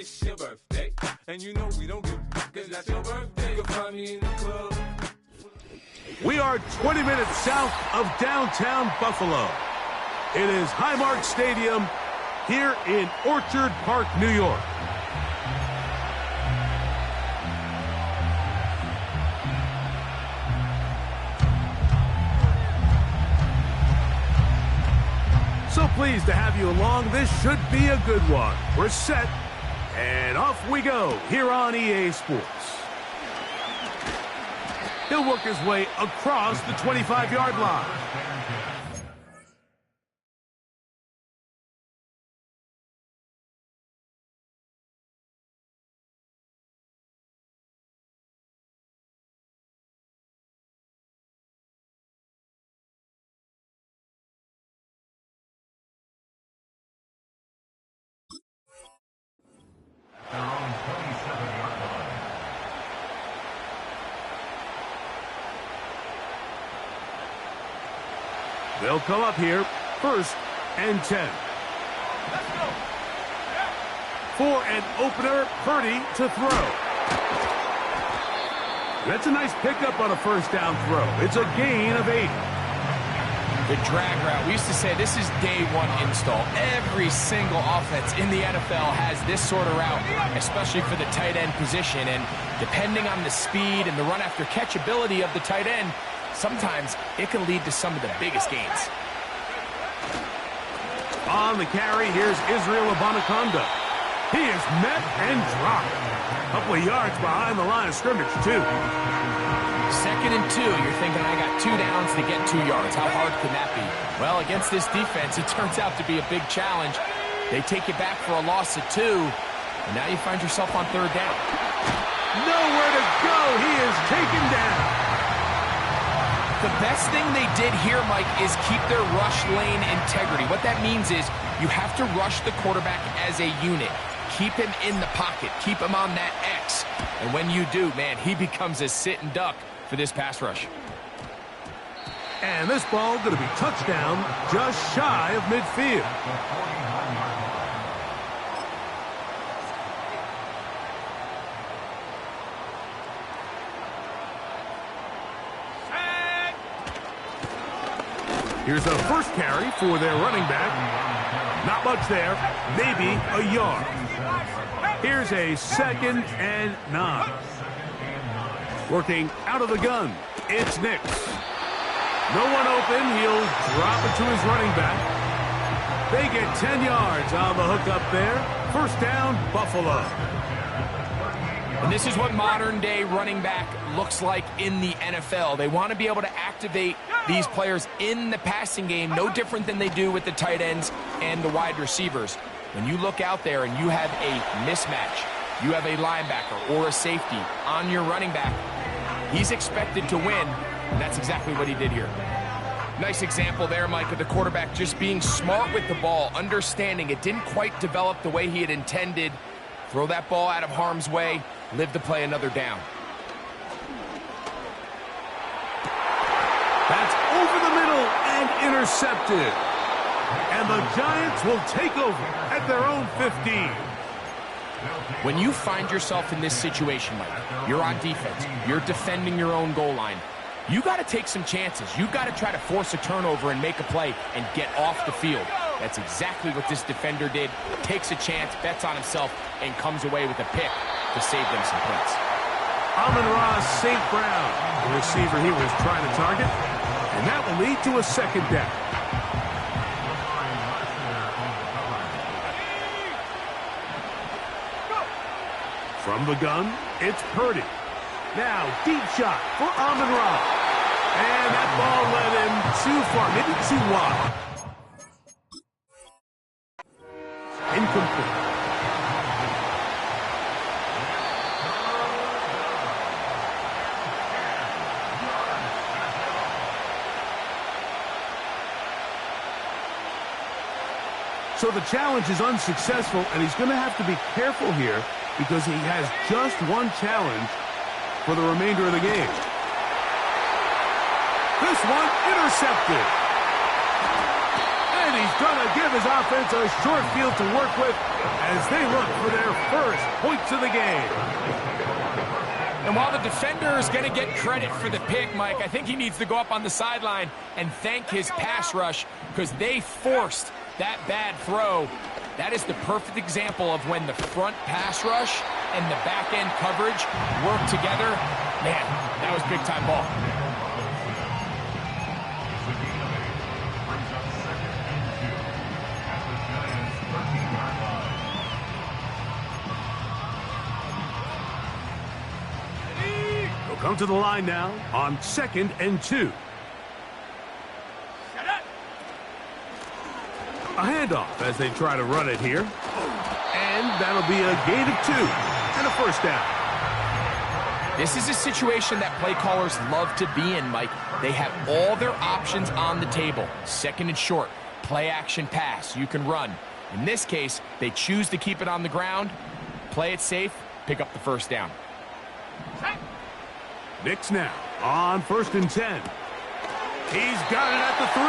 it's your birthday. And you know we don't give a fuck, 'cause that's your birthday. You'll find me in the club. We are 20 minutes south of downtown Buffalo. It is Highmark Stadium here in Orchard Park, New York. So pleased to have you along. This should be a good one. We're set, and off we go here on EA Sports. He'll work his way across the 25-yard line. They'll come up here, 1st and 10. Let's go. For an opener, Purdy to throw. That's a nice pickup on a first down throw. It's a gain of 8. The drag route. We used to say this is day one install. Every single offense in the NFL has this sort of route, especially for the tight end position. And depending on the speed and the run after catch ability of the tight end, sometimes it can lead to some of the biggest gains. On the carry, here's Israel Abanikanda. He is met and dropped. A couple of yards behind the line of scrimmage, too. 2nd and 2. You're thinking, I got 2 downs to get 2 yards. How hard can that be? Well, against this defense, it turns out to be a big challenge. They take you back for a loss of 2, and now you find yourself on 3rd down. Nowhere to go. He is taken down. The best thing they did here, Mike, is keep their rush lane integrity. What that means is you have to rush the quarterback as a unit. Keep him in the pocket. Keep him on that X. And when you do, man, he becomes a sit and duck for this pass rush. And this ball going to be touchdown just shy of midfield. Here's a first carry for their running back. Not much there, maybe a yard. Here's a 2nd and 9. Working out of the gun, it's Nix. No one open, he'll drop it to his running back. They get 10 yards on the hook up there. 1st down, Buffalo. And this is what modern-day running back looks like in the NFL. They want to be able to activate these players in the passing game, no different than they do with the tight ends and the wide receivers. When you look out there and you have a mismatch, you have a linebacker or a safety on your running back, he's expected to win, and that's exactly what he did here. Nice example there, Mike, of the quarterback just being smart with the ball, understanding it didn't quite develop the way he had intended. Throw that ball out of harm's way, live to play another down. That's over the middle and intercepted. And the Giants will take over at their own 15. When you find yourself in this situation, Mike, you're on defense, you're defending your own goal line, you got to take some chances. You got to try to force a turnover and make a play and get off the field. That's exactly what this defender did. Takes a chance, bets on himself, and comes away with a pick to save them some points. Amon-Ra St. Brown, the receiver he was trying to target, and that will lead to a 2nd down. From the gun, it's Purdy. Now, deep shot for Amon-Ra. And that ball led him too far, maybe too wide. Incomplete. So the challenge is unsuccessful, and he's going to have to be careful here because he has just one challenge for the remainder of the game. This one intercepted. And And he's going to give his offense a short field to work with as they look for their first points of the game. And while the defender is going to get credit for the pick, Mike, I think he needs to go up on the sideline and thank his pass rush because they forced that bad throw. That is the perfect example of when the front pass rush and the back end coverage work together. Man, that was big time ball. They'll come to the line now on 2nd and 2. A handoff as they try to run it here. And that'll be a gain of 2 and a first down. This is a situation that play callers love to be in, Mike. They have all their options on the table. 2nd and short, play action pass, you can run. In this case, they choose to keep it on the ground, play it safe, pick up the first down. Nix now on 1st and 10. He's got it at the 3.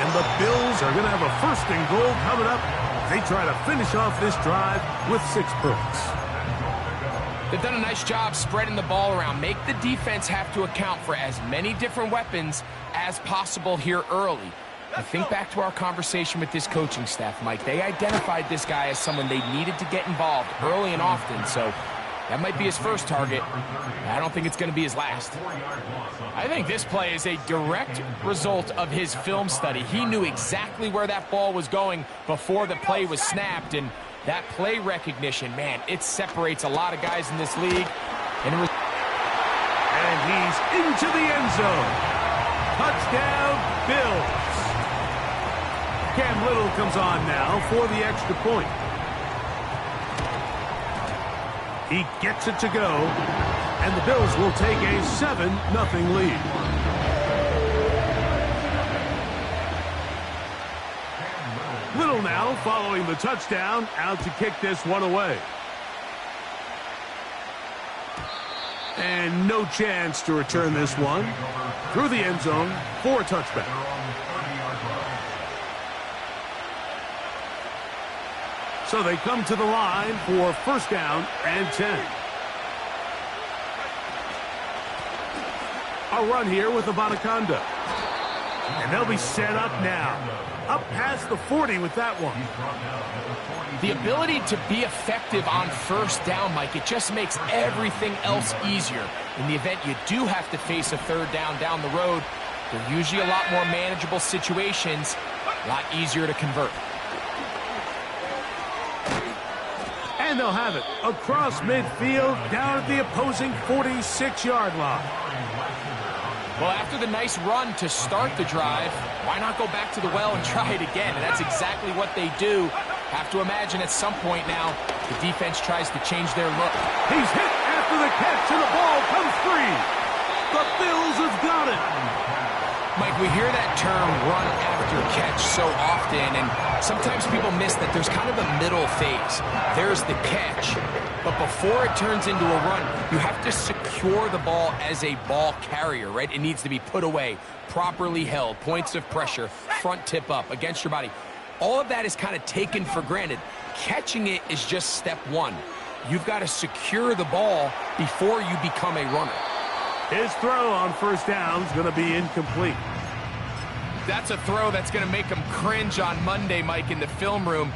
And the Bills are going to have a 1st and goal coming up. They try to finish off this drive with 6 points. They've done a nice job spreading the ball around. Make the defense have to account for as many different weapons as possible here early. I think back to our conversation with this coaching staff, Mike. They identified this guy as someone they needed to get involved early and often, so that might be his first target. I don't think it's going to be his last. I think this play is a direct result of his film study. He knew exactly where that ball was going before the play was snapped, and that play recognition, man, it separates a lot of guys in this league. And he's into the end zone. Touchdown, Bills. Cam Little comes on now for the extra point. He gets it to go, and the Bills will take a 7-0 lead. Little now following the touchdown, out to kick this one away. And no chance to return this one through the end zone for a touchback. So they come to the line for 1st down and 10. A run here with Abanikanda. And they'll be set up now. Up past the 40 with that one. The ability to be effective on 1st down, Mike, it just makes everything else easier. In the event you do have to face a 3rd down the road, they're usually a lot more manageable situations, a lot easier to convert. And they'll have it across midfield down at the opposing 46-yard line. Well, after the nice run to start the drive, why not go back to the well and try it again? And that's exactly what they do. Have to imagine at some point now, the defense tries to change their look. He's hit after the catch, and the ball comes free. The Bills have got it. Mike, we hear that term run after catch so often, and sometimes people miss that there's kind of a middle phase. There's the catch, but before it turns into a run, you have to secure the ball as a ball carrier, right? It needs to be put away, properly held, points of pressure, front tip up against your body. All of that is kind of taken for granted. Catching it is just step one. You've got to secure the ball before you become a runner. His throw on 1st down is going to be incomplete. That's a throw that's going to make him cringe on Monday, Mike, in the film room.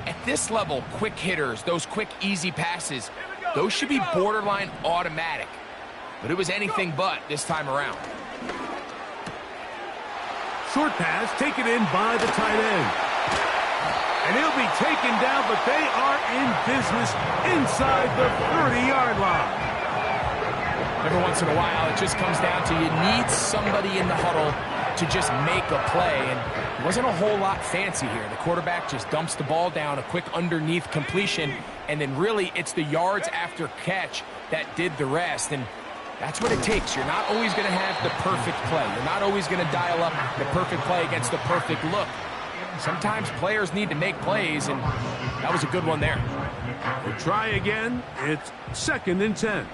At this level, quick hitters, those quick, easy passes, those should be borderline automatic. But it was anything but this time around. Short pass taken in by the tight end. And he'll be taken down, but they are in business inside the 30-yard line. Every once in a while, it just comes down to you need somebody in the huddle to just make a play, and it wasn't a whole lot fancy here. The quarterback just dumps the ball down, a quick underneath completion, and then really it's the yards after catch that did the rest, and that's what it takes. You're not always going to have the perfect play. You're not always going to dial up the perfect play against the perfect look. Sometimes players need to make plays, and that was a good one there. We'll try again. It's 2nd and 10.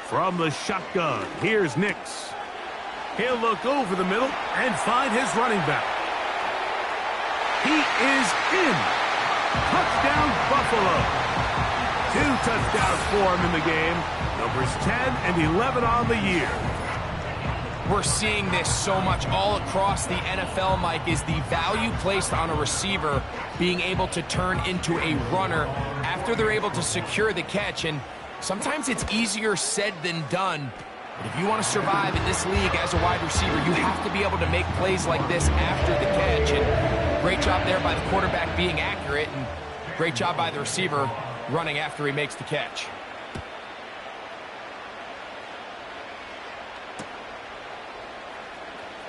From the shotgun, here's Nix. He'll look over the middle and find his running back. He is in. Touchdown, Buffalo. 2 touchdowns for him in the game. Numbers 10 and 11 on the year. We're seeing this so much all across the NFL, Mike, is the value placed on a receiver being able to turn into a runner after they're able to secure the catch. And sometimes it's easier said than done. But if you want to survive in this league as a wide receiver, you have to be able to make plays like this after the catch. And great job there by the quarterback being accurate, and great job by the receiver running after he makes the catch.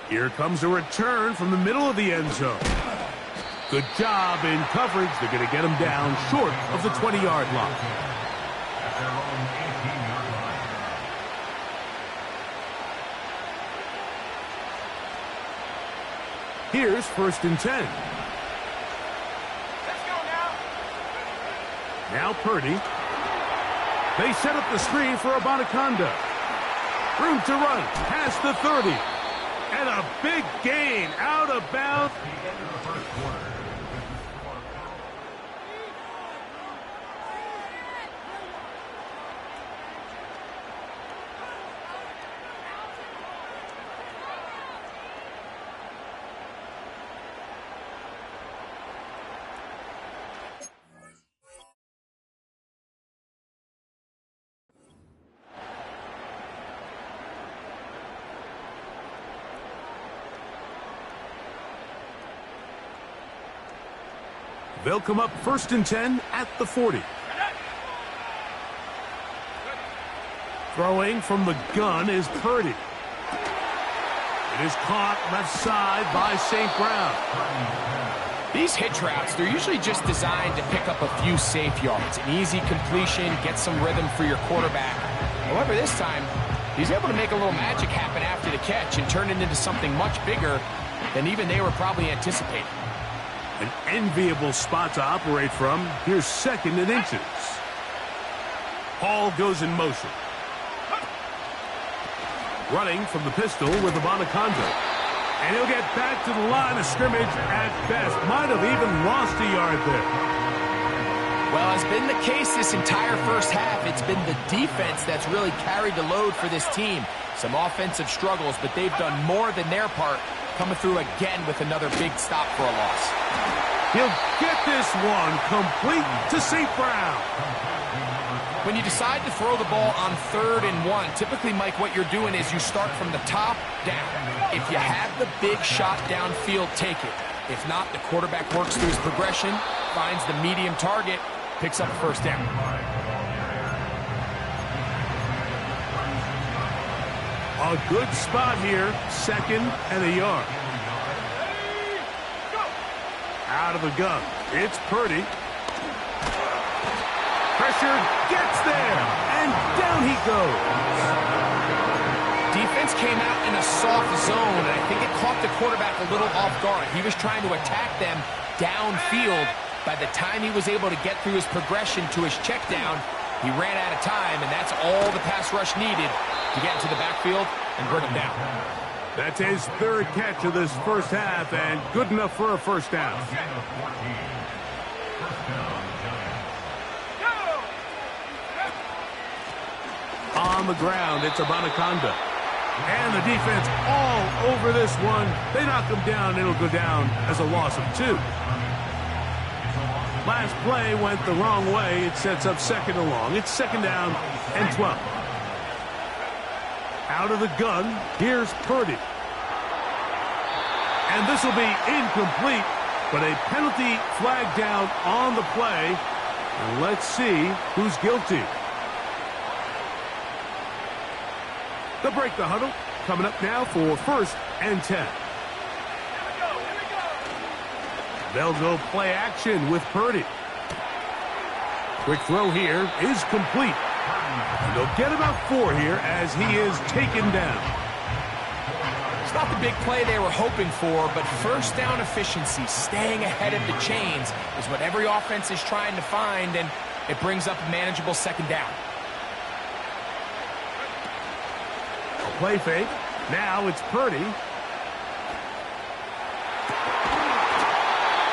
Here comes a return from the middle of the end zone. Good job in coverage. They're going to get him down short of the 20-yard line. Here's 1st and 10. Let's go now. Now Purdy. They set up the screen for Abanikanda. Room to run past the 30. And a big gain out of bounds. They'll come up 1st and 10 at the 40. Throwing from the gun is Purdy. It is caught left side by St. Brown. These hitch routes, they're usually just designed to pick up a few safe yards. An easy completion, get some rhythm for your quarterback. However, this time, he's able to make a little magic happen after the catch and turn it into something much bigger than even they were probably anticipating. An enviable spot to operate from. Here's 2nd and inches. Hall goes in motion. Running from the pistol with Abanikanda. And he'll get back to the line of scrimmage at best. Might have even lost a yard there. Well, as been the case this entire first half, it's been the defense that's really carried the load for this team. Some offensive struggles, but they've done more than their part, coming through again with another big stop for a loss. He'll get this one complete to St. Brown. When you decide to throw the ball on 3rd and 1, typically, Mike, what you're doing is you start from the top down. If you have the big shot downfield, take it. If not, the quarterback works through his progression, finds the medium target, picks up a 1st down. A good spot here, 2nd and a yard. Out of the gun, it's Purdy. Pressure gets there, and down he goes. Defense came out in a soft zone, and I think it caught the quarterback a little off guard. He was trying to attack them downfield. By the time he was able to get through his progression to his check down, he ran out of time, and that's all the pass rush needed to get into the backfield and bring him down. That's his 3rd catch of this first half, and good enough for a 1st down. On the ground, it's Abanikanda. And the defense all over this one. They knock him down. It'll go down as a loss of 2. Last play went the wrong way. It sets up 2nd and long. It's 2nd down and 12. Out of the gun, here's Purdy. And this will be incomplete, but a penalty flag down on the play. And let's see who's guilty. They'll break the huddle. Coming up now for 1st and 10. They'll go play action with Purdy. Quick throw here is complete. And they'll get about 4 here as he is taken down. It's not the big play they were hoping for, but 1st down efficiency, staying ahead of the chains, is what every offense is trying to find, and it brings up a manageable 2nd down. play fake. Now it's Purdy.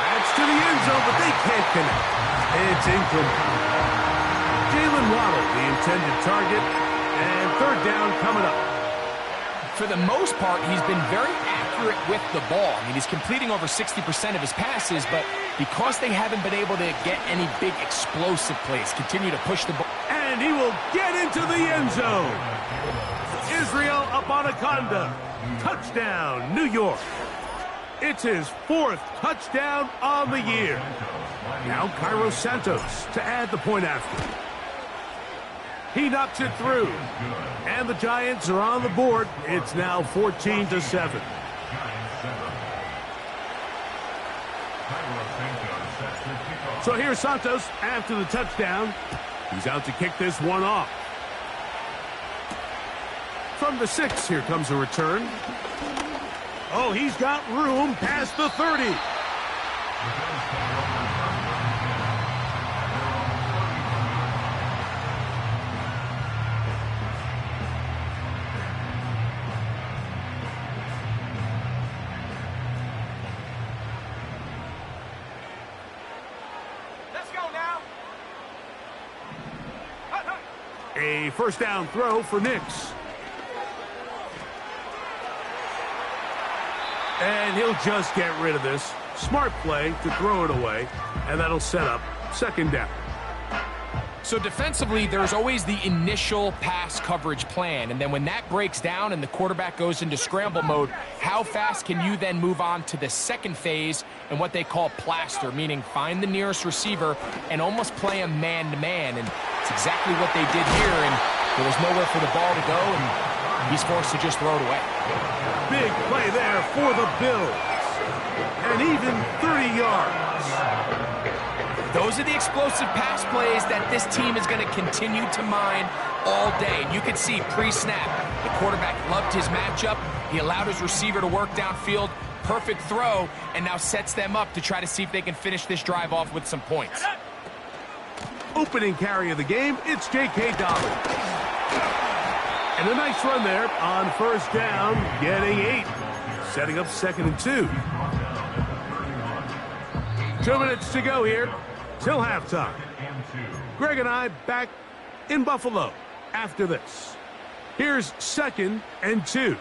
That's to the end zone, but they can't connect. It's incomplete. Jalen Waddle, the intended target, and third down coming up. For the most part, he's been very accurate with the ball. I mean, he's completing over 60% of his passes, but because they haven't been able to get any big explosive plays, continue to push the ball. And he will get into the end zone. Israel Abanikanda. Touchdown, New York. It's his 4th touchdown on the year. Now Cairo Santos to add the point after. He knocks it through. And the Giants are on the board. It's now 14-7. So here's Santos after the touchdown. He's out to kick this one off. From the 6, here comes a return. Oh, he's got room past the 30. Let's go now. A first down throw for Nix. And he'll just get rid of this. Smart play to throw it away, and that'll set up second down. So defensively, there's always the initial pass coverage plan, and then when that breaks down and the quarterback goes into scramble mode, how fast can you then move on to the second phase and what they call plaster, meaning find the nearest receiver and almost play a man-to-man, and it's exactly what they did here, and there was nowhere for the ball to go, and he's forced to just throw it away. Big play there for the Bills. And even 30 yards. Those are the explosive pass plays that this team is going to continue to mine all day. You can see pre-snap, the quarterback loved his matchup. He allowed his receiver to work downfield. Perfect throw, and now sets them up to try to see if they can finish this drive off with some points. Opening carry of the game, it's J.K. Dobbins. And a nice run there on first down, getting 8. Setting up 2nd and 2. 2 minutes to go here till halftime. Greg and I back in Buffalo after this. Here's 2nd and 2.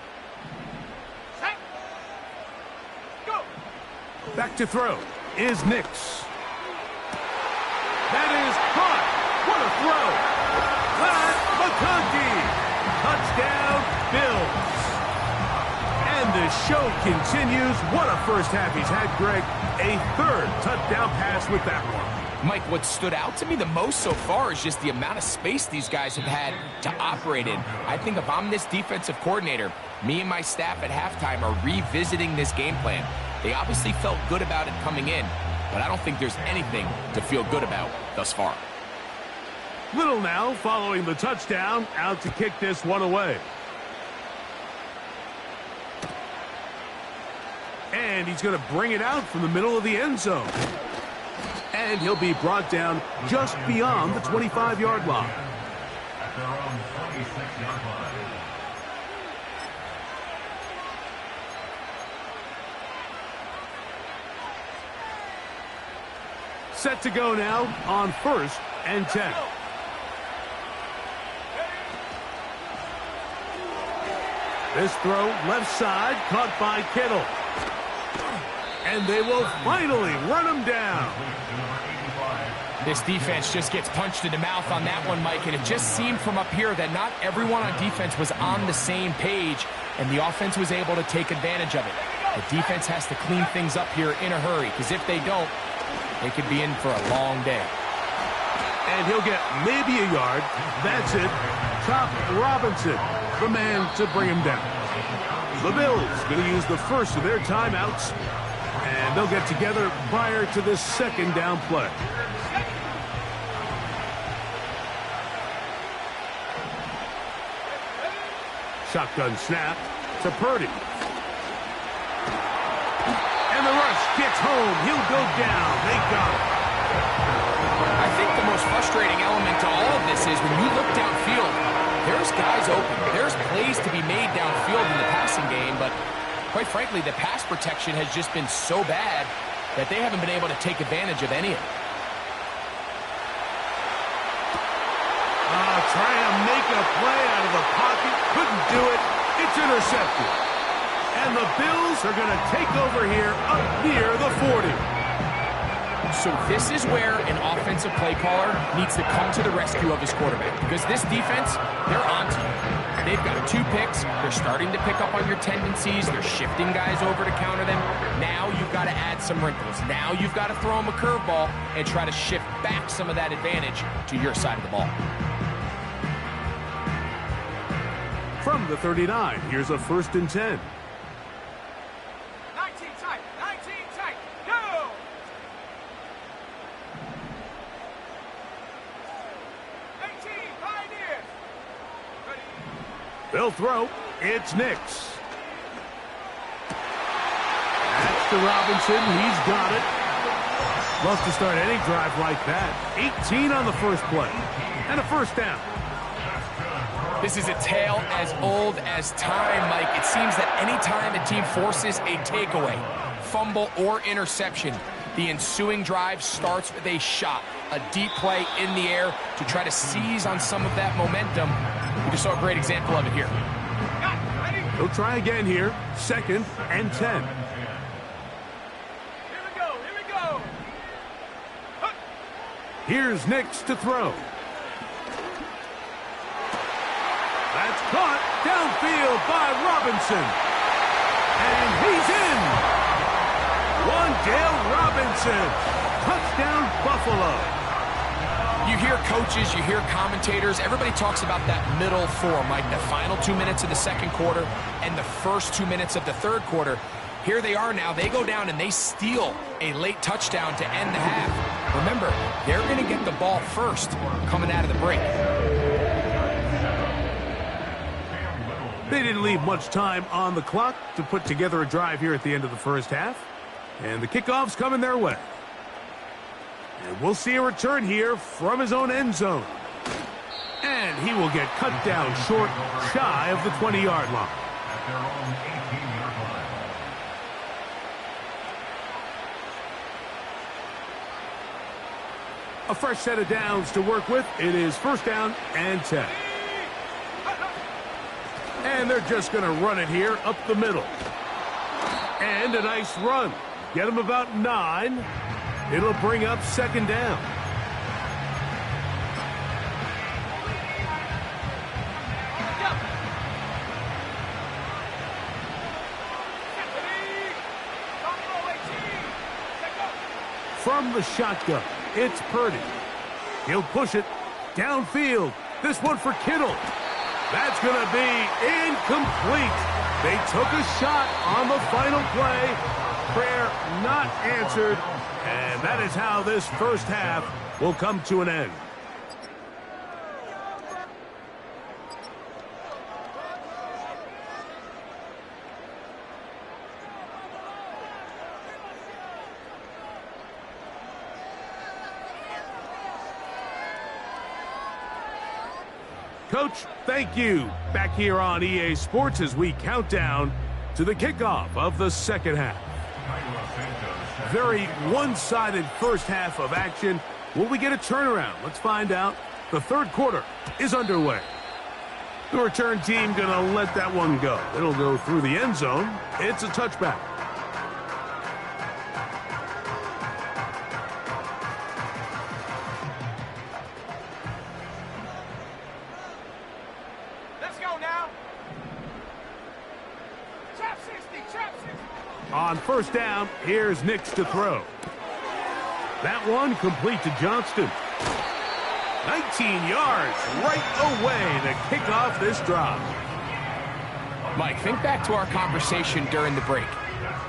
Back to throw is Nix. That is caught. What a throw. Pat McConkey. Touchdown, Bills. And the show continues. What a first half he's had, Greg. A 3rd touchdown pass with that one. Mike, what stood out to me the most so far is just the amount of space these guys have had to operate in. I think if I'm this defensive coordinator, me and my staff at halftime are revisiting this game plan. They obviously felt good about it coming in, but I don't think there's anything to feel good about thus far. Little now following the touchdown, out to kick this one away. And he's going to bring it out from the middle of the end zone. And he'll be brought down just beyond the 25-yard line. At their own 26-yard line. Set to go now on 1st and 10. This throw left side caught by Kittle. And they will finally run him down. This defense just gets punched in the mouth on that one, Mike, and it just seemed from up here that not everyone on defense was on the same page, and the offense was able to take advantage of it. The defense has to clean things up here in a hurry, because if they don't, they could be in for a long day. And he'll get maybe a yard. That's it. Chop Robinson, the man to bring him down. The Bills going to use the first of their timeouts, and they'll get together prior to this second down play. Shotgun snap to Purdy. And the rush gets home. He'll go down. They got it. I think the most frustrating element to all of this is when you look downfield, there's guys open. There's plays to be made downfield in the passing game, but quite frankly, the pass protection has just been so bad that they haven't been able to take advantage of any of it. Trying to make a play out of the pocket. Couldn't do it. It's intercepted. And the Bills are going to take over here up near the 40. So this is where an offensive play caller needs to come to the rescue of his quarterback, because this defense, they're onto you. They've got 2 picks. They're starting to pick up on your tendencies. They're shifting guys over to counter them. Now you've got to add some wrinkles. Now you've got to throw them a curveball and try to shift back some of that advantage to your side of the ball. From the 39, here's a 1st and 10. 19 tight, go! Pioneers! Ready? They'll throw. It's Nix. That's to Robinson. He's got it. Love to start any drive like that. 18 on the first play. And a 1st down. This is a tale as old as time, Mike. It seems that any time a team forces a takeaway, fumble, or interception, the ensuing drive starts with a shot, a deep play in the air to try to seize on some of that momentum. We just saw a great example of it here. They'll try again here. 2nd and 10. Here we go! Here's Nix to throw. That's caught downfield by Robinson. And he's in. Wan'Dale Robinson. Touchdown, Buffalo. You hear coaches, you hear commentators, everybody talks about that middle 4, Mike, the final 2 minutes of the 2nd quarter and the first 2 minutes of the 3rd quarter. Here they are now. They go down and they steal a late touchdown to end the half. Remember, they're going to get the ball first coming out of the break. They didn't leave much time on the clock to put together a drive here at the end of the 1st half. And the kickoff's coming their way. And we'll see a return here from his own end zone. And he will get cut down short, shy of the 20-yard line. At their own 18-yard line. A fresh set of downs to work with. It is 1st down and 10. And they're just going to run it here up the middle. And a nice run. Get them about 9. It'll bring up 2nd down. From the shotgun, it's Purdy. He'll push it downfield. This one for Kittle. That's going to be incomplete. They took a shot on the final play. Prayer not answered. And that is how this 1st half will come to an end. Coach, thank you. Back here on EA Sports as we count down to the kickoff of the 2nd half. Very one-sided 1st half of action. Will we get a turnaround? Let's find out. The 3rd quarter is underway. The return team going to let that one go. It'll go through the end zone. It's a touchback. On 1st down, here's Nix to throw. That one complete to Johnston. 19 yards right away to kick off this drive. Mike, think back to our conversation during the break.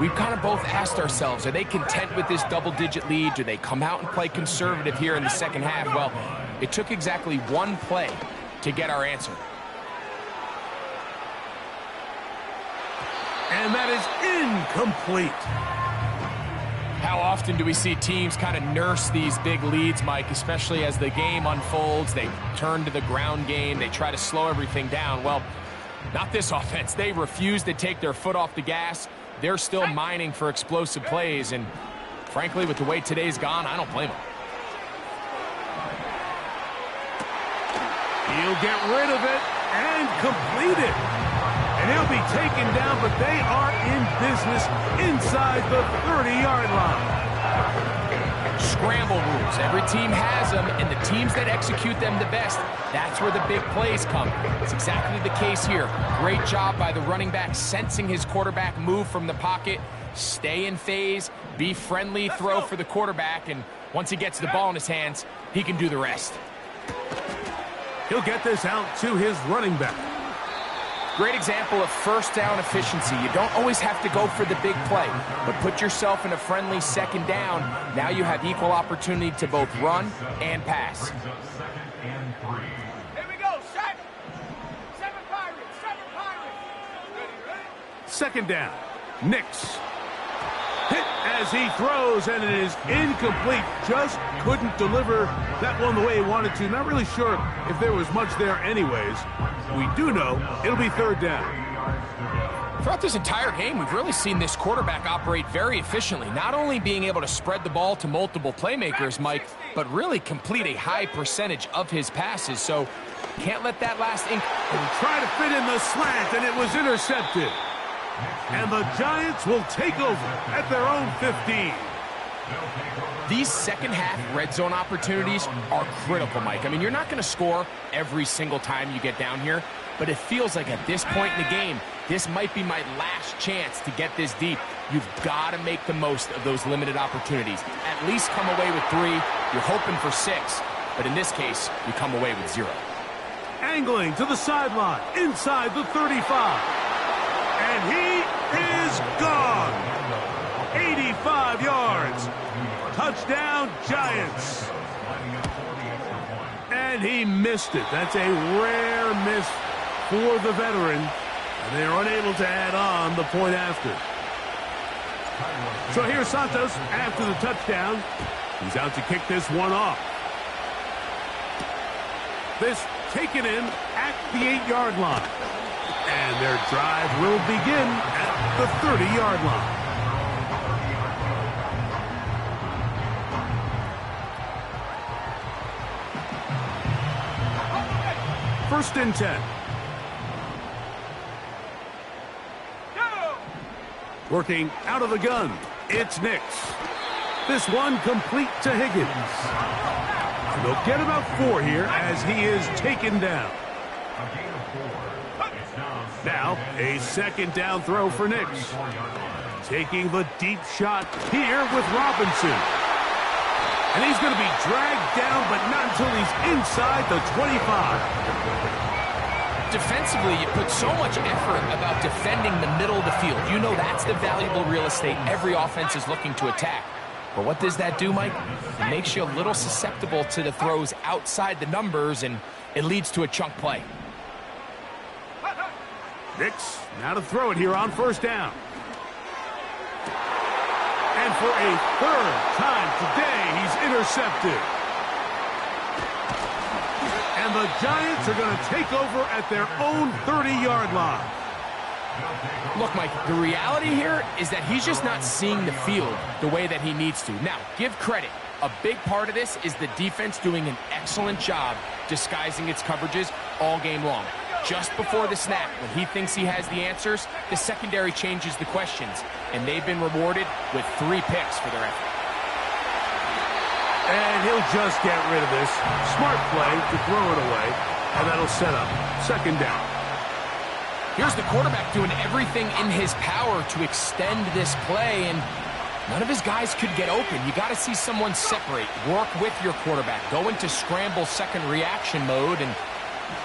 We've kind of both asked ourselves, are they content with this double-digit lead? Do they come out and play conservative here in the 2nd half? Well, it took exactly one play to get our answer. And that is incomplete. How often do we see teams kind of nurse these big leads, Mike, especially as the game unfolds? They turn to the ground game. They try to slow everything down. Well, not this offense. They refuse to take their foot off the gas. They're still mining for explosive plays, and frankly, with the way today's gone, I don't blame them. He'll get rid of it and complete it. And he'll be taken down, but they are in business inside the 30-yard line. Scramble rules. Every team has them, and the teams that execute them the best, that's where the big plays come. It's exactly the case here. Great job by the running back sensing his quarterback move from the pocket, stay in phase, be friendly, throw for the quarterback, and once he gets the ball in his hands, he can do the rest. He'll get this out to his running back. Great example of first down efficiency. You don't always have to go for the big play, but put yourself in a friendly second down. Now you have equal opportunity to both run and pass. Here we go, set. Seven Pirates. Ready? Second down. Nix. Hit as he throws, and it is incomplete. Just couldn't deliver that one the way he wanted to. Not really sure if there was much there anyways. We do know it'll be third down. Throughout this entire game, we've really seen this quarterback operate very efficiently, not only being able to spread the ball to multiple playmakers, Mike, but really complete a high percentage of his passes. So can't let that last ink. And try to fit in the slant, and it was intercepted. And the Giants will take over at their own 15. These second-half red zone opportunities are critical, Mike. I mean, you're not going to score every single time you get down here, but it feels like at this point in the game, this might be my last chance to get this deep. You've got to make the most of those limited opportunities. At least come away with 3. You're hoping for 6, but in this case, you come away with 0. Angling to the sideline, inside the 35. And he is gone. 85 yards. Touchdown, Giants. And he missed it. That's a rare miss for the veteran. And they're unable to add on the point after. So here's Santos after the touchdown. He's out to kick this one off. This taken in at the 8-yard line. And their drive will begin at the 30-yard line. First and 10. Working out of the gun, it's Nix. This one complete to Higgins. And they'll get about 4 here as he is taken down. Now, a second down throw for Nix. Taking the deep shot here with Robinson. And he's going to be dragged down, but not until he's inside the 25. Defensively, you put so much effort about defending the middle of the field. You know that's the valuable real estate every offense is looking to attack. But what does that do, Mike? It makes you a little susceptible to the throws outside the numbers, and it leads to a chunk play. Nix now to throw it here on first down. And for a third time today, he's intercepted. And the Giants are going to take over at their own 30-yard line. Look, Mike, the reality here is that he's just not seeing the field the way that he needs to. Now, give credit. A big part of this is the defense doing an excellent job disguising its coverages all game long. Just before the snap, when he thinks he has the answers, the secondary changes the questions, and they've been rewarded with 3 picks for their effort. And he'll just get rid of this. Smart play to throw it away, and that'll set up second down. Here's the quarterback doing everything in his power to extend this play, and none of his guys could get open. You got to see someone separate, work with your quarterback, go into scramble second reaction mode, and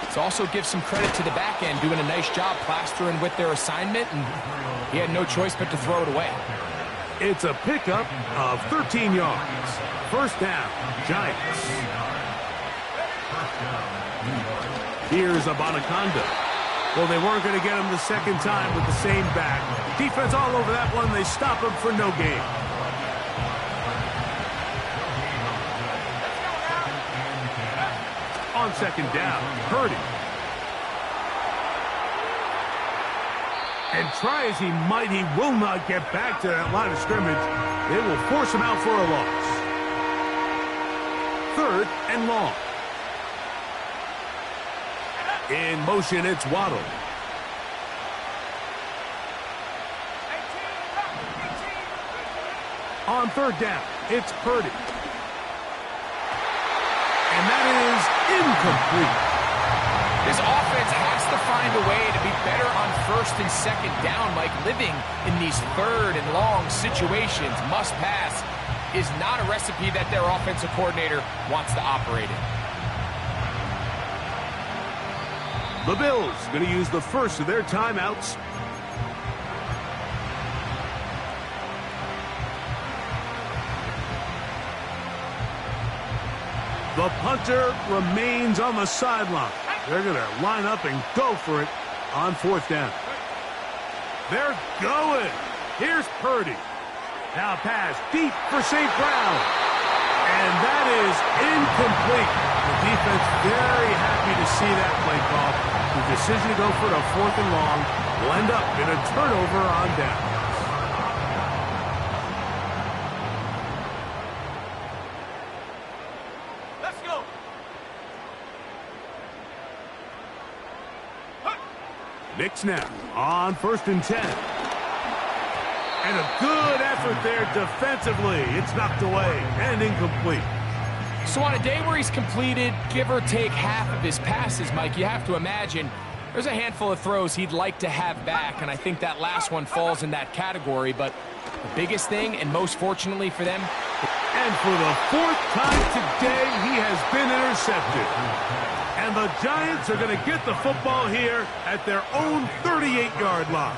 it also gives some credit to the back end doing a nice job plastering with their assignment, and he had no choice but to throw it away. It's a pickup of 13 yards. First down, Giants. Here's Abanaconda. Well, they weren't going to get him the second time with the same back. Defense all over that one. They stop him for no gain. on second down. Purdy. And try as he might, he will not get back to that line of scrimmage. They will force him out for a loss. 3rd and long. In motion, it's Waddle. On 3rd down, it's Purdy. And that is incomplete. This offense has to find a way to be better on 1st and 2nd down, Mike. Living in these 3rd and long situations, must pass, is not a recipe that their offensive coordinator wants to operate in. The Bills going to use the first of their timeouts. The punter remains on the sideline. They're going to line up and go for it on 4th down. They're going. Here's Purdy. Now pass deep for St. Brown. And that is incomplete. The defense very happy to see that play call. The decision to go for the 4th and long will end up in a turnover on down. Knicks now on 1st and 10. And a good effort there defensively. It's knocked away and incomplete. So on a day where he's completed, give or take half of his passes, Mike, you have to imagine there's a handful of throws he'd like to have back, and I think that last one falls in that category. But the biggest thing, and most fortunately for them, and for the 4th time today, he has been intercepted. And the Giants are going to get the football here at their own 38-yard line.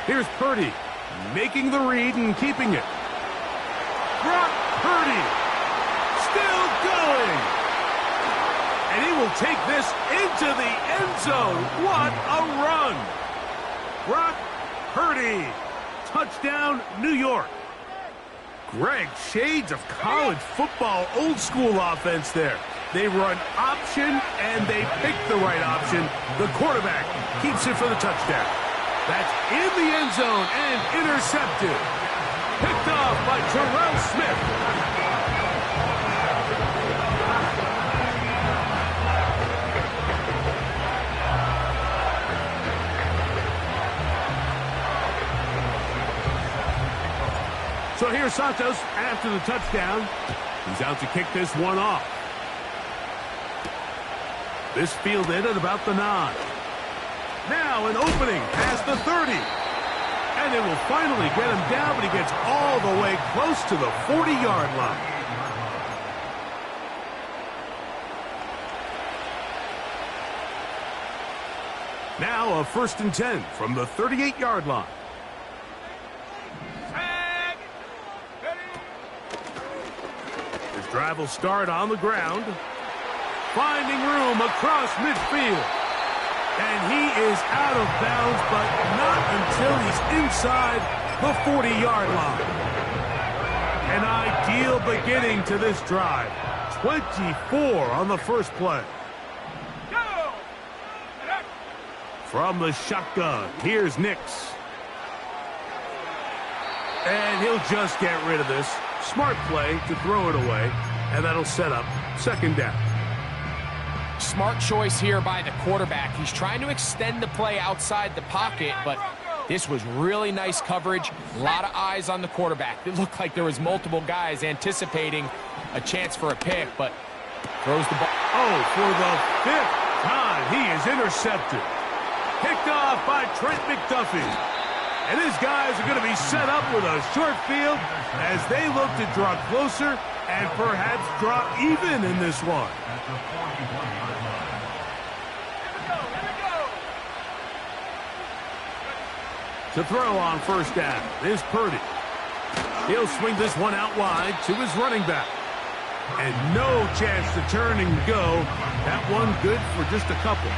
Here's Purdy, making the read and keeping it. Brock Purdy, still going. And he will take this into the end zone. What a run. Brock Purdy. Touchdown, New York. Greg, shades of college football, old school offense there. They run option, and they pick the right option. The quarterback keeps it for the touchdown. That's in the end zone and intercepted. Picked off by Terrell Smith. So here's Santos after the touchdown. He's out to kick this one off. This fielded at about the 9. Now an opening past the 30. And they will finally get him down, but he gets all the way close to the 40-yard line. Now a 1st and 10 from the 38-yard line. His drive will start on the ground. Finding room across midfield. And he is out of bounds, but not until he's inside the 40-yard line. An ideal beginning to this drive. 24 on the first play. From the shotgun, here's Nix. And he'll just get rid of this. Smart play to throw it away, and that'll set up 2nd down. Smart choice here by the quarterback. He's trying to extend the play outside the pocket, but this was really nice coverage. A lot of eyes on the quarterback. It looked like there was multiple guys anticipating a chance for a pick, but throws the ball. Oh, for the 5th time, he is intercepted. Picked off by Trent McDuffie. And his guys are going to be set up with a short field as they look to draw closer and perhaps draw even in this one. To throw on 1st down is Purdy. He'll swing this one out wide to his running back. And no chance to turn and go. That one good for just a couple.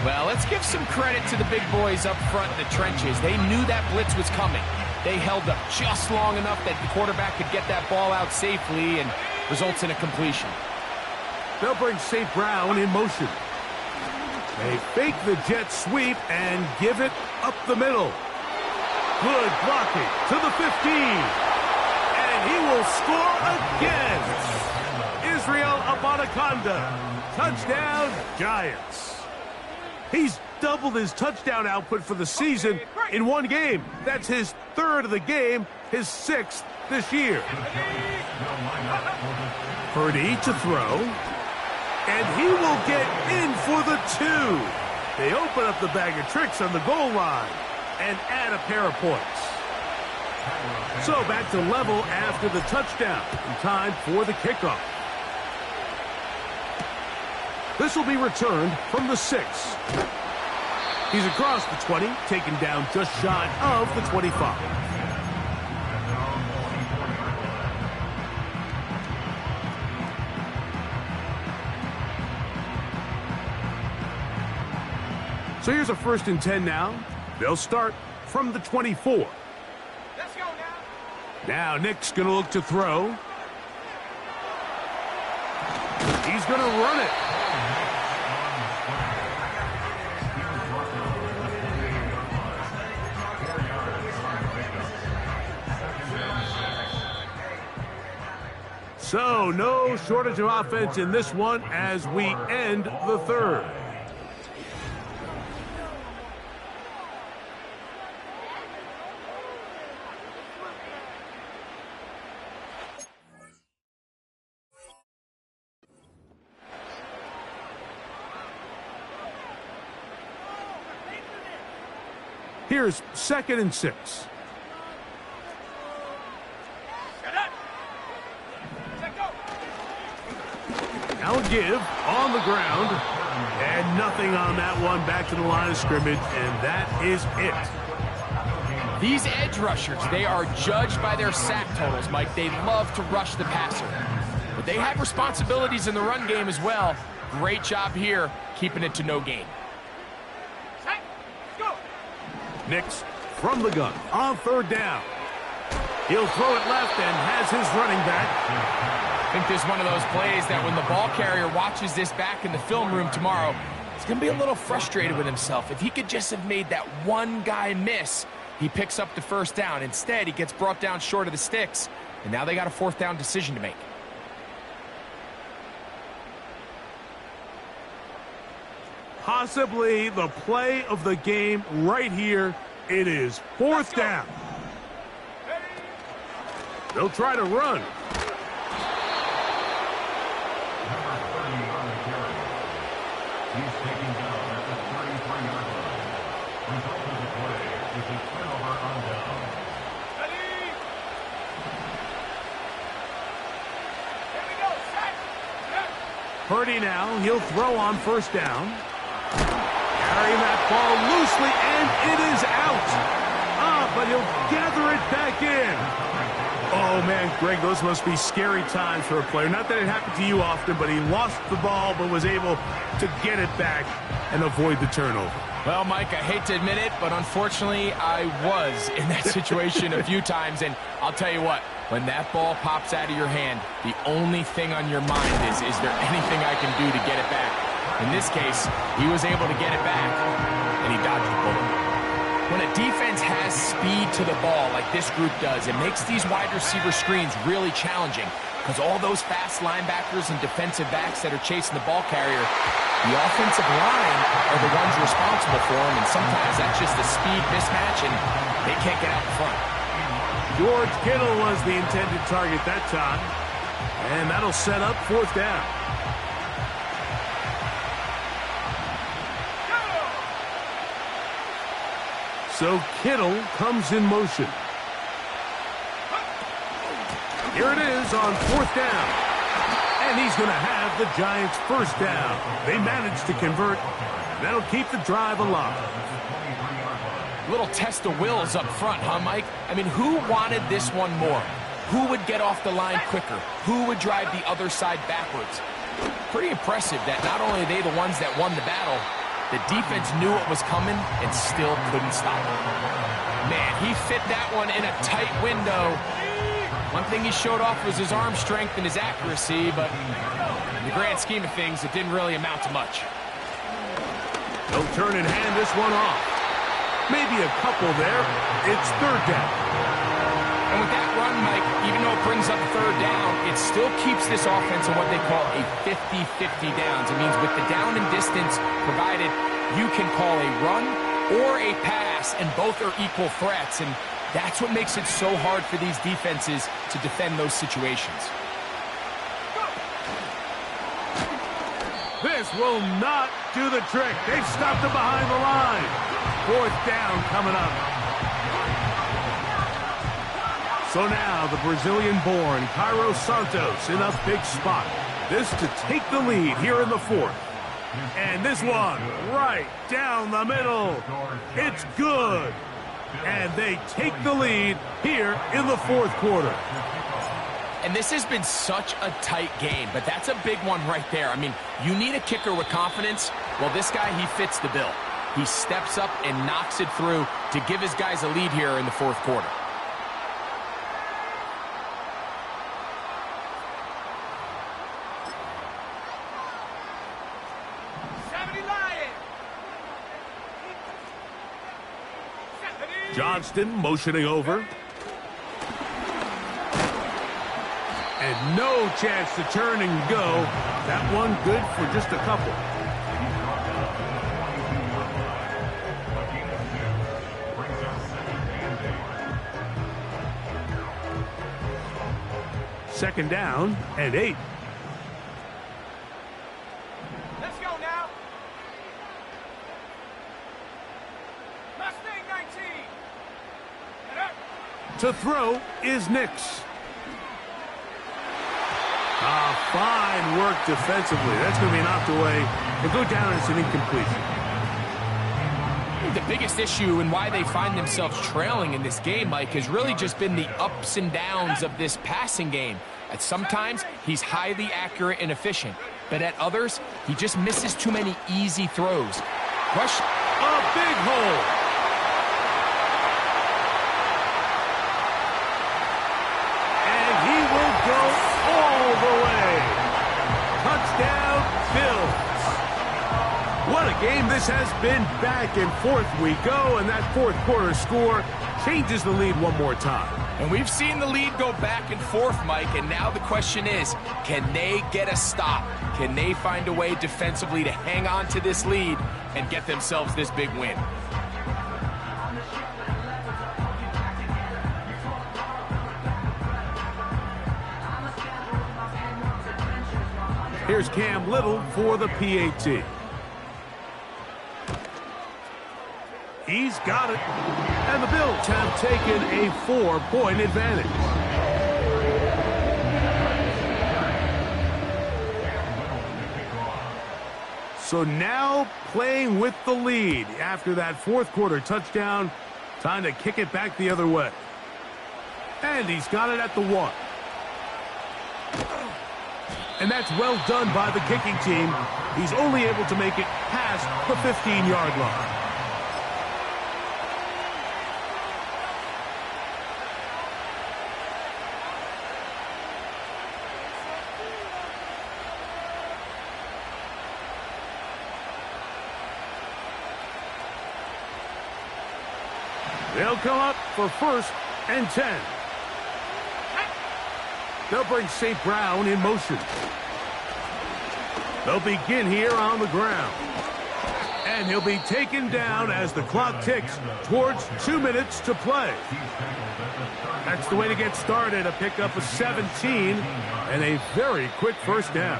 Well, let's give some credit to the big boys up front in the trenches. They knew that blitz was coming. They held up just long enough that the quarterback could get that ball out safely and results in a completion. They'll bring St. Brown in motion. They fake the jet sweep and give it up the middle. Good blocking to the 15. And he will score again. Israel Abanikanda. Touchdown, Giants. He's doubled his touchdown output for the season in one game. That's his third of the game, his sixth this year. Purdy to throw. And he will get in for the 2. They open up the bag of tricks on the goal line and add a pair of points. So back to level after the touchdown. And time for the kickoff. This will be returned from the 6. He's across the 20, taken down just shy of the 25. So here's a 1st and 10 now. They'll start from the 24. Let's go now. Now Nick's going to look to throw. He's going to run it. So no shortage of offense in this one as we end the 3rd. Here's 2nd and 6. Now a give on the ground. And nothing on that one. Back to the line of scrimmage, and that is it. These edge rushers, they are judged by their sack totals, Mike. They love to rush the passer. But they have responsibilities in the run game as well. Great job here, keeping it to no gain. Nix from the gun on 3rd down. He'll throw it left and has his running back. I think there's one of those plays that when the ball carrier watches this back in the film room tomorrow, he's going to be a little frustrated with himself. If he could just have made that one guy miss, he picks up the 1st down. Instead, he gets brought down short of the sticks, and now they got a 4th down decision to make. Possibly the play of the game right here. It is 4th down. They'll try to run. Number 30 on the carry. He's taken down at the 33-yard line. Result of the play is a turnover on down. Purdy now, he'll throw on 1st down. Carrying that ball loosely, and it is out. But he'll gather it back in. Oh, man, Greg, those must be scary times for a player. Not that it happened to you often, but he lost the ball but was able to get it back and avoid the turnover. Well, Mike, I hate to admit it, but unfortunately, I was in that situation a few times. And I'll tell you what, when that ball pops out of your hand, the only thing on your mind is there anything I can do to get it back? In this case, he was able to get it back, and he dodged the bullet. When a defense has speed to the ball like this group does, it makes these wide receiver screens really challenging because all those fast linebackers and defensive backs that are chasing the ball carrier, the offensive line are the ones responsible for them, and sometimes that's just a speed mismatch, and they can't get out in front. George Kittle was the intended target that time, and that'll set up 4th down. So Kittle comes in motion. Here it is on 4th down. And he's going to have the Giants' 1st down. They managed to convert. That'll keep the drive alive. Little test of wills up front, huh, Mike? I mean, who wanted this one more? Who would get off the line quicker? Who would drive the other side backwards? Pretty impressive that not only are they the ones that won the battle, The defense knew what was coming and still couldn't stop it. Man, he fit that one in a tight window. One thing he showed off was his arm strength and his accuracy, but in the grand scheme of things, it didn't really amount to much. They'll turn and hand this one off. Maybe a couple there. It's third down. And with that run, Mike, even though it brings up third down, it still keeps this offense in what they call a 50-50 downs. It means with the down and distance provided, you can call a run or a pass, and both are equal threats. And that's what makes it so hard for these defenses to defend those situations. This will not do the trick. They've stopped him behind the line. Fourth down coming up. So now the Brazilian-born Cairo Santos in a big spot. This to take the lead here in the fourth. And this one right down the middle. It's good. And they take the lead here in the fourth quarter. And this has been such a tight game, but that's a big one right there. I mean, you need a kicker with confidence. Well, this guy, he fits the bill. He steps up and knocks it through to give his guys a lead here in the fourth quarter. Johnston motioning over. And no chance to turn and go. That one good for just a couple. Second down and 8. Let's go now. Mustang 19. To throw is Nix. Fine work defensively. That's going to be knocked away. He'll go down as an incompletion. The biggest issue and why they find themselves trailing in this game, Mike, has really just been the ups and downs of this passing game. At sometimes, he's highly accurate and efficient, but at others, he just misses too many easy throws. Question. A big hole. And he will go all the way. Touchdown, Bills. What a game this has been. Back and forth we go, and that fourth quarter score changes the lead one more time. And we've seen the lead go back and forth, Mike, and now the question is, can they get a stop? Can they find a way defensively to hang on to this lead and get themselves this big win? Here's Cam Little for the PAT. He's got it. And the Bills have taken a 4-point advantage. So now playing with the lead after that fourth quarter touchdown. Time to kick it back the other way. And he's got it at the 1. And that's well done by the kicking team. He's only able to make it past the 15-yard line. They'll come up for 1st and 10. They'll bring St. Brown in motion. They'll begin here on the ground. And he'll be taken down as the clock ticks towards 2 minutes to play. That's the way to get started. A pickup of 17 and a very quick first down.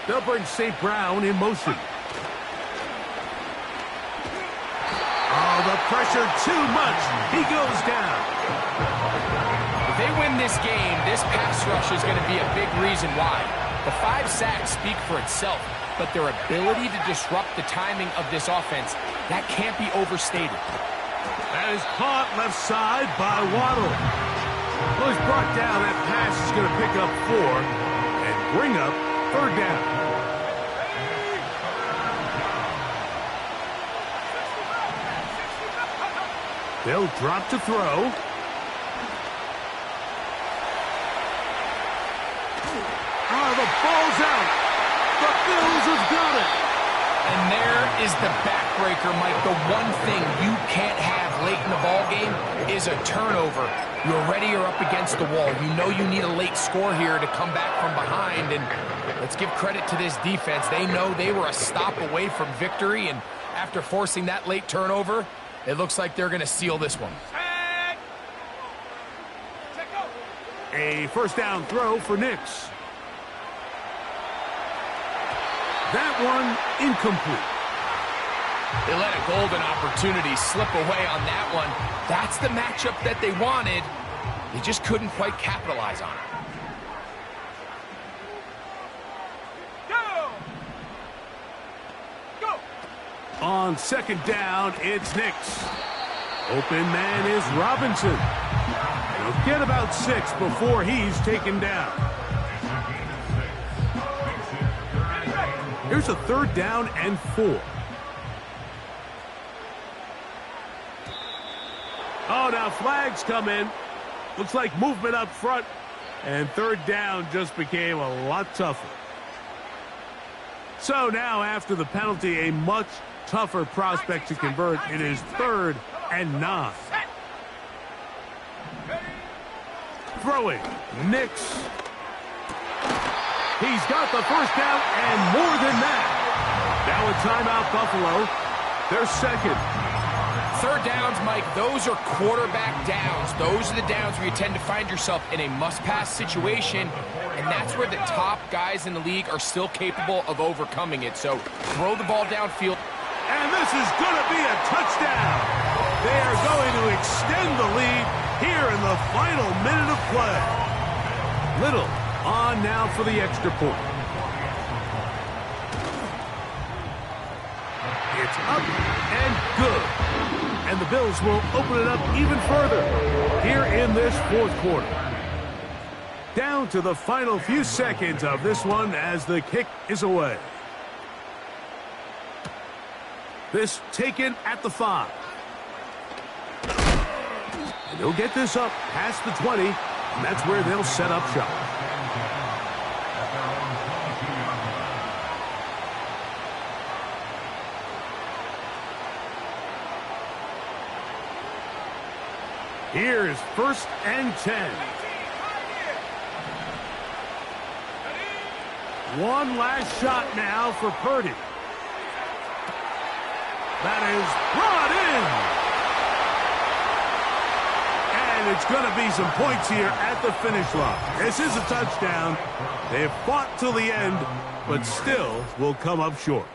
They'll bring St. Brown in motion. Oh, the pressure too much. He goes down. If they win this game, this pass rush is going to be a big reason why. The 5 sacks speak for itself, but their ability to disrupt the timing of this offense, that can't be overstated. That is caught left side by Waddle. Well, he's brought down. That pass is going to pick up 4 and bring up 3rd down. They'll drop to throw. Oh, the ball's out. The Bills have got it. And there is the backbreaker, Mike. The one thing you can't have late in the ball game is a turnover. You already are up against the wall. You know you need a late score here to come back from behind. And let's give credit to this defense. They know they were a stop away from victory. And after forcing that late turnover, it looks like they're going to seal this one. A first down throw for Nix. That one incomplete. They let a golden opportunity slip away on that one. That's the matchup that they wanted. They just couldn't quite capitalize on it. Go! On 2nd down, it's Nix. Open man is Robinson. He'll get about 6 before he's taken down. Here's a 3rd down and 4. Oh, now flags come in. Looks like movement up front. And 3rd down just became a lot tougher. So now after the penalty, a much tougher prospect to convert. It is 3rd and 9. Throwing, Nix. He's got the first down and more than that. Now a timeout, Buffalo. They're 2nd. 3rd downs, Mike, those are quarterback downs. Those are the downs where you tend to find yourself in a must-pass situation, and that's where the top guys in the league are still capable of overcoming it. So throw the ball downfield. And this is going to be a touchdown. They are going to extend the lead here in the final minute of play. Little on now for the extra point. It's up and good. And the Bills will open it up even further here in this 4th quarter. Down to the final few seconds of this one as the kick is away. This taken at the 5. And they'll get this up past the 20, and that's where they'll set up shop. Here's 1st and 10. One last shot now for Purdy. That is brought in. And it's going to be some points here at the finish line. This is a touchdown. They have fought till the end, but still will come up short.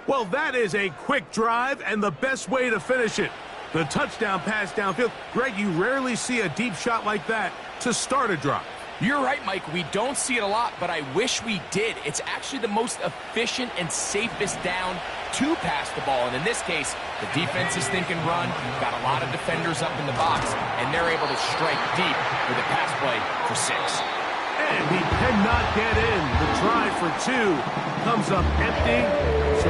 Well, that is a quick drive and the best way to finish it. The touchdown pass downfield. Greg, you rarely see a deep shot like that to start a drive. You're right, Mike. We don't see it a lot, but I wish we did. It's actually the most efficient and safest down to pass the ball. And in this case, the defense is thinking run, got a lot of defenders up in the box, and they're able to strike deep with a pass play for 6. And he cannot get in. The try for 2 comes up empty. So